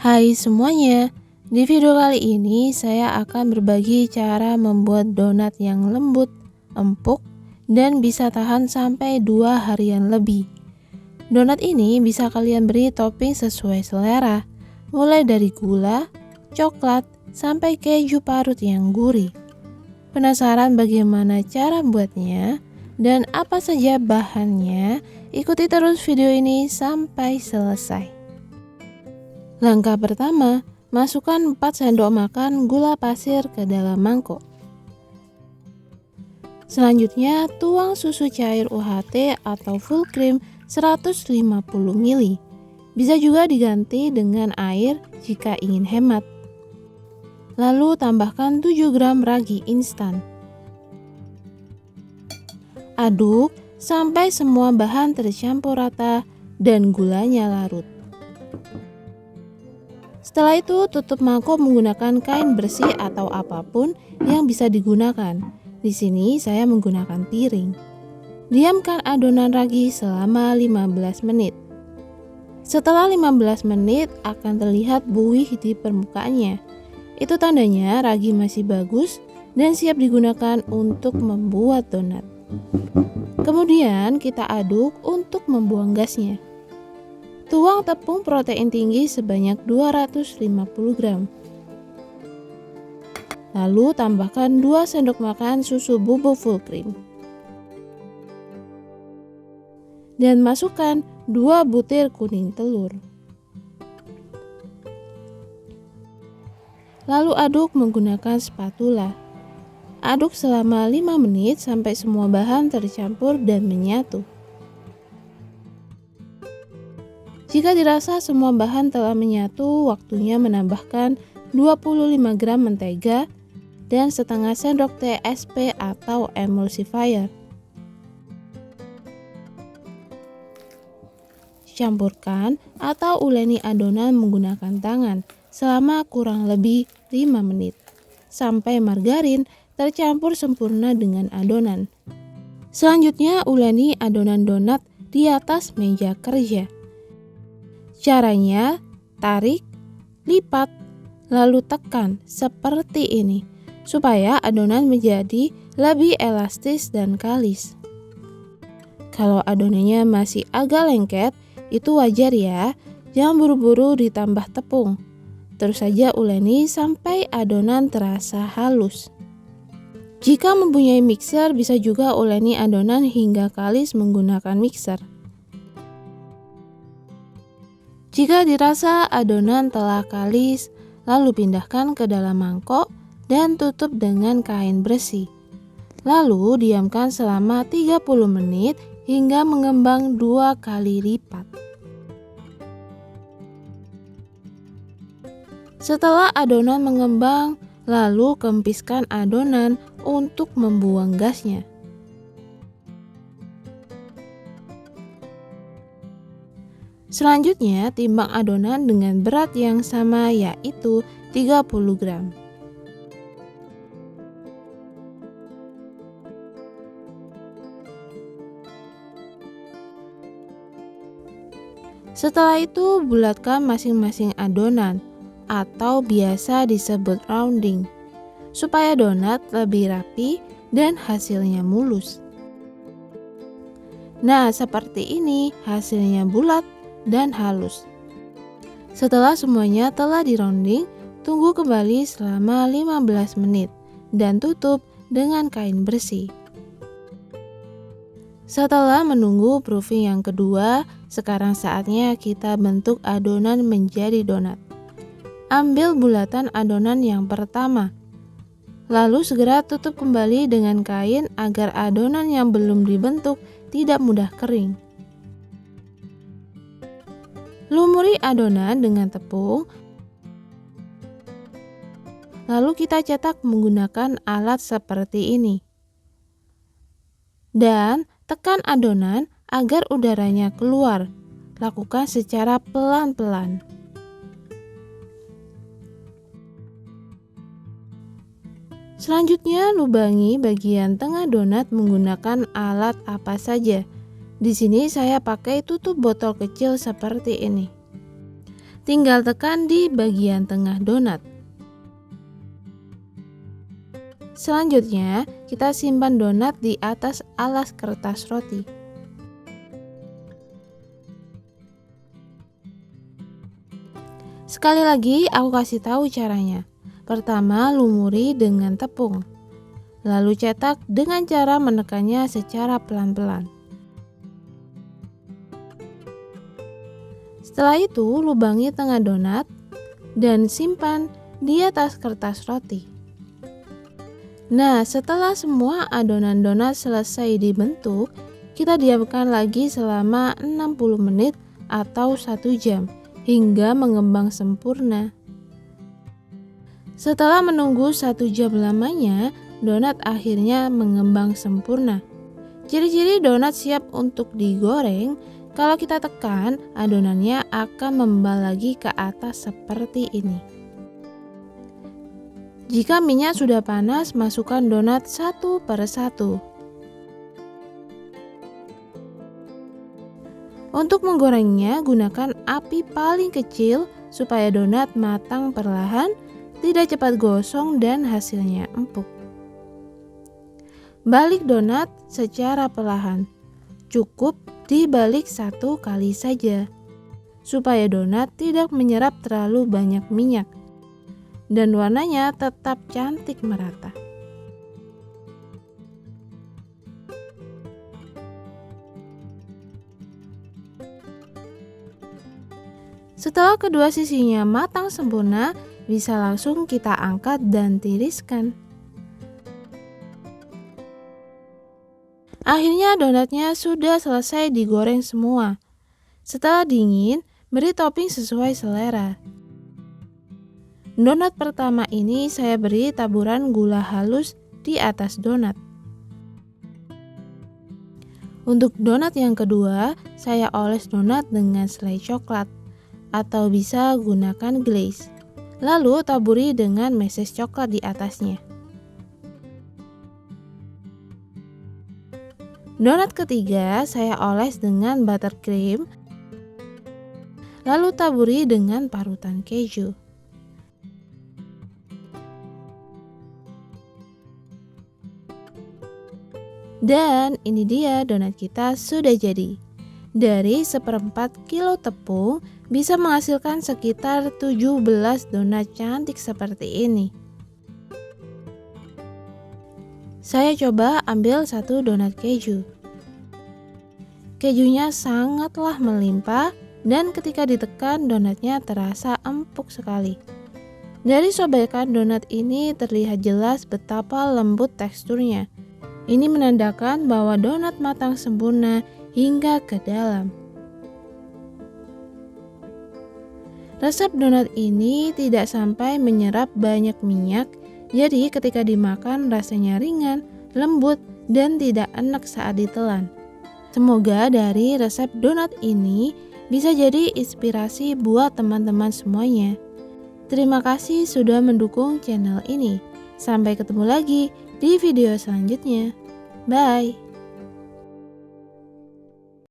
Hai semuanya, di video kali ini saya akan berbagi cara membuat donat yang lembut, empuk, dan bisa tahan sampai 2 harian lebih. Donat ini bisa kalian beri topping sesuai selera, mulai dari gula, coklat, sampai keju parut yang gurih. Penasaran bagaimana cara buatnya dan apa saja bahannya? Ikuti terus video ini sampai selesai. Langkah pertama, masukkan 4 sendok makan gula pasir ke dalam mangkok. Selanjutnya, tuang susu cair UHT atau full cream 150 ml. Bisa juga diganti dengan air jika ingin hemat. Lalu tambahkan 7 gram ragi instan. Aduk sampai semua bahan tercampur rata dan gulanya larut. Setelah itu, tutup mangkok menggunakan kain bersih atau apapun yang bisa digunakan. Di sini saya menggunakan piring. Diamkan adonan ragi selama 15 menit. Setelah 15 menit akan terlihat buih di permukaannya. Itu tandanya ragi masih bagus dan siap digunakan untuk membuat donat. Kemudian kita aduk untuk membuang gasnya. Tuang tepung protein tinggi sebanyak 250 gram. Lalu tambahkan 2 sendok makan susu bubuk full cream. Dan masukkan 2 butir kuning telur. Lalu aduk menggunakan spatula. Aduk selama 5 menit sampai semua bahan tercampur dan menyatu. Jika dirasa semua bahan telah menyatu, waktunya menambahkan 25 gram mentega dan setengah sendok teh SP atau emulsifier. Campurkan atau uleni adonan menggunakan tangan selama kurang lebih 5 menit sampai margarin tercampur sempurna dengan adonan. Selanjutnya uleni adonan donat di atas meja kerja. Caranya, tarik, lipat, lalu tekan seperti ini supaya adonan menjadi lebih elastis dan kalis. Kalau adonannya masih agak lengket, itu wajar ya. Jangan buru-buru ditambah tepung. Terus saja uleni sampai adonan terasa halus. Jika mempunyai mixer, bisa juga uleni adonan hingga kalis menggunakan mixer. Jika dirasa adonan telah kalis, lalu pindahkan ke dalam mangkok dan tutup dengan kain bersih. Lalu diamkan selama 30 menit hingga mengembang 2 kali lipat. Setelah adonan mengembang, lalu kempiskan adonan untuk membuang gasnya. Selanjutnya, timbang adonan dengan berat yang sama, yaitu 30 gram. Setelah itu, bulatkan masing-masing adonan atau biasa disebut rounding, supaya donat lebih rapi dan hasilnya mulus. Nah, seperti ini hasilnya bulat dan halus. Setelah semuanya telah di-rounding, tunggu kembali selama 15 menit dan tutup dengan kain bersih. Setelah menunggu proofing yang kedua, sekarang saatnya kita bentuk adonan menjadi donat. Ambil bulatan adonan yang pertama. Lalu segera tutup kembali dengan kain agar adonan yang belum dibentuk tidak mudah kering. Lumuri adonan dengan tepung. Lalu kita cetak menggunakan alat seperti ini. Dan tekan adonan agar udaranya keluar. Lakukan secara pelan-pelan. Selanjutnya, lubangi bagian tengah donat menggunakan alat apa saja. Di sini saya pakai tutup botol kecil seperti ini. Tinggal tekan di bagian tengah donat. Selanjutnya, kita simpan donat di atas alas kertas roti. Sekali lagi, aku kasih tahu caranya. Pertama, lumuri dengan tepung. Lalu cetak dengan cara menekannya secara pelan-pelan. Setelah itu, lubangi tengah donat dan simpan di atas kertas roti. Nah, setelah semua adonan donat selesai dibentuk, kita diamkan lagi selama 60 menit atau 1 jam hingga mengembang sempurna. Setelah menunggu 1 jam lamanya, donat akhirnya mengembang sempurna. Ciri-ciri donat siap untuk digoreng, kalau kita tekan, adonannya akan membal lagi ke atas seperti ini. Jika minyak sudah panas, masukkan donat satu per satu. Untuk menggorengnya, gunakan api paling kecil supaya donat matang perlahan, tidak cepat gosong dan hasilnya empuk. Balik donat secara perlahan. Cukup dibalik 1 kali saja, supaya donat tidak menyerap terlalu banyak minyak dan warnanya tetap cantik merata. Setelah kedua sisinya matang sempurna, bisa langsung kita angkat dan tiriskan. Akhirnya donatnya sudah selesai digoreng semua. Setelah dingin, beri topping sesuai selera. Donat pertama ini saya beri taburan gula halus di atas donat. Untuk donat yang kedua, saya oles donat dengan selai coklat atau bisa gunakan glaze. Lalu taburi dengan meses coklat di atasnya. Donat ketiga saya oles dengan buttercream, lalu taburi dengan parutan keju. Dan ini dia donat kita sudah jadi. Dari 1/4 kilo tepung bisa menghasilkan sekitar 17 donat cantik seperti ini. Saya coba ambil 1 donat keju. Kejunya sangatlah melimpah dan ketika ditekan donatnya terasa empuk sekali. Dari sobekan donat ini terlihat jelas betapa lembut teksturnya. Ini menandakan bahwa donat matang sempurna hingga ke dalam. Resep donat ini tidak sampai menyerap banyak minyak, jadi ketika dimakan rasanya ringan, lembut, dan tidak enak saat ditelan. Semoga dari resep donat ini bisa jadi inspirasi buat teman-teman semuanya. Terima kasih sudah mendukung channel ini. Sampai ketemu lagi di video selanjutnya. Bye!